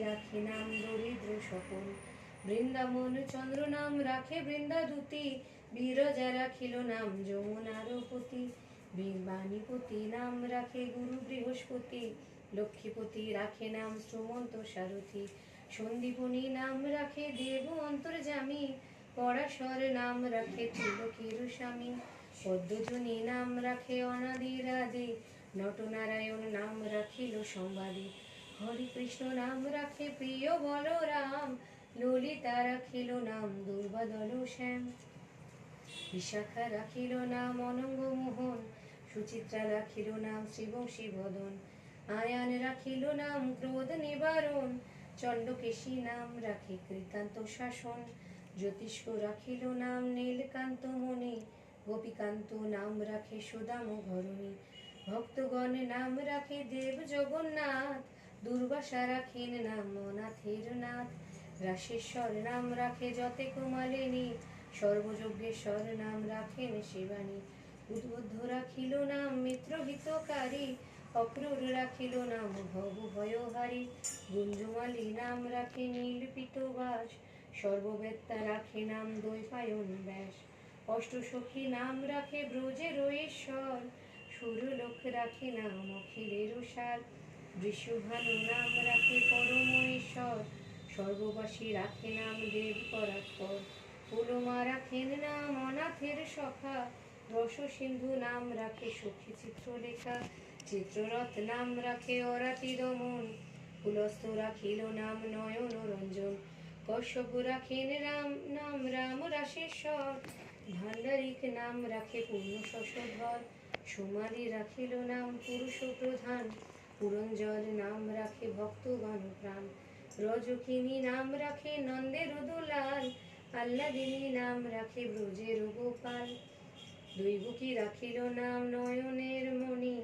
রাখে নাম দরিদ্র সকল। বৃন্দাবন চন্দ্র নাম রাখে বৃন্দাদূতি, বিরজা রাখিল নাম যমুনার পতি। বাণীপতি নাম রাখে গুরু বৃহস্পতি, লক্ষ্মীপতি রাখে নাম শ্রমন্ত সারথি। সন্দীপনী নাম রাখে দেব অন্তর্যামী, পরাশর নাম রাখে ত্রিলোকের স্বামী। পদ্মজনী নাম রাখে অনাদির আদি, নটনারায়ণ নাম রাখিল সম্বাদী। হরে কৃষ্ণ নাম রাখে প্রিয় বলরাম, ললিতা রাখিল নাম দুর্বাদল শ্যাম। বিশাখা রাখিল নাম অনঙ্গ মোহন, সুচিত্রা রাখিল নাম শ্রীবংশী বদন। আয়ান রাখিল নাম ক্রোধ নিবারণ, চণ্ডকেশী নাম রাখে কৃতান্ত শাসন। জ্যোতিষ্ক রাখিল নাম নীলকান্ত মণি, গোপীকান্ত নাম রাখে সুদাম ঘরণী। ভক্তগণ নাম রাখে দেব জগন্নাথ, দুর্বাসা রাখেন নাম অনাথের নাথ। রাশেশ্বর নাম রাখে যতে কুমালিনী, সর্বযজ্ঞেশ্বর নাম রাখেন শিবানী। উদ্বুদ্ধ রাখিল নাম মিত্র হিতকারী, অক্রূর রাখিল নাম ভব ভয়হারী। গুঞ্জমালী নাম রাখে নীল পীতবাস, সর্ববেত্তা রাখে নাম দ্বৈপায়ন ব্যাস। অষ্টসখী নাম রাখে ব্রজের ঈশ্বর, সুরলোক রাখে নাম অখিলের সার। বৃষভানু নাম রাখে পরম ঈশ্বর, সর্ববাসী রাখে নাম দেব পরাৎপর। পুলমা রাখেন নাম অনাথের সখা, রস সিন্ধু নাম রাখে সখী চিত্রলেখা। চিত্ররথ নাম রাখে অরাতি দমন, পুলস্ত রাখিল নাম নয়ন রঞ্জন। কশ্যপ রাখেন নাম রাম রাশেশ্বর, ভাণ্ডারিক নাম রাখে পূর্ণ শশধর। সুমালি রাখিল নাম পুরুষ প্রধান, পুরঞ্জর নাম রাখে ভক্তগণ প্রাণ। রজকিনী নাম রাখে নন্দের দুলাল, আহ্লাদিনী নাম রাখে ব্রজের গোপাল। দৈবকী রাখিল নাম নয়নের মণি,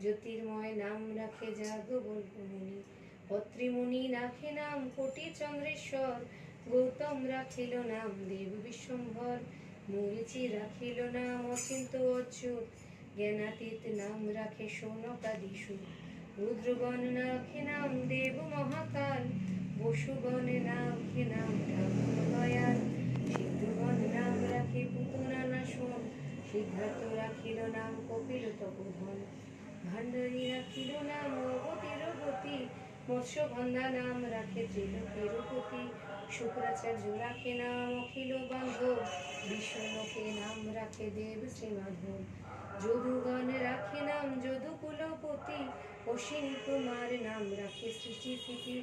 জ্যোতির্ময় নাম রাখে যাজ্ঞবল্ক্য মুনি। অত্রিমুনি রাখে নাম কোটি চন্দ্রেশ্বর, গৌতম রাখিল নাম দেব বিশ্বম্ভর। মরীচি রাখিল নাম অচিন্ত অচ্যুত, জ্ঞানাতীত নাম রাখে শৌনকাদি সুত। রুদ্রগণ রাখে নাম দেব মহাকাল, বসুগণ রাখে নাম ঠাকুর দয়াল। সিদ্ধগণ নাম রাখে পুতনা নাশন, সিদ্ধার্থ রাখিল নাম কপিল তপোধন। ভাণ্ডারী রাখিল নাম অগতির গতি, মৎস্যগন্ধা নাম রাখে ত্রিলোকের পতি। শুক্রাচার্য রাখে নাম অখিল বান্ধব, বিশ্বলোকে নাম রাখে দেব শ্রীমাধব। যদুগণ রাখে নাম যদুকুলপতি, অশ্বিনী কুমার নাম রাখে সৃষ্টি স্থিতি।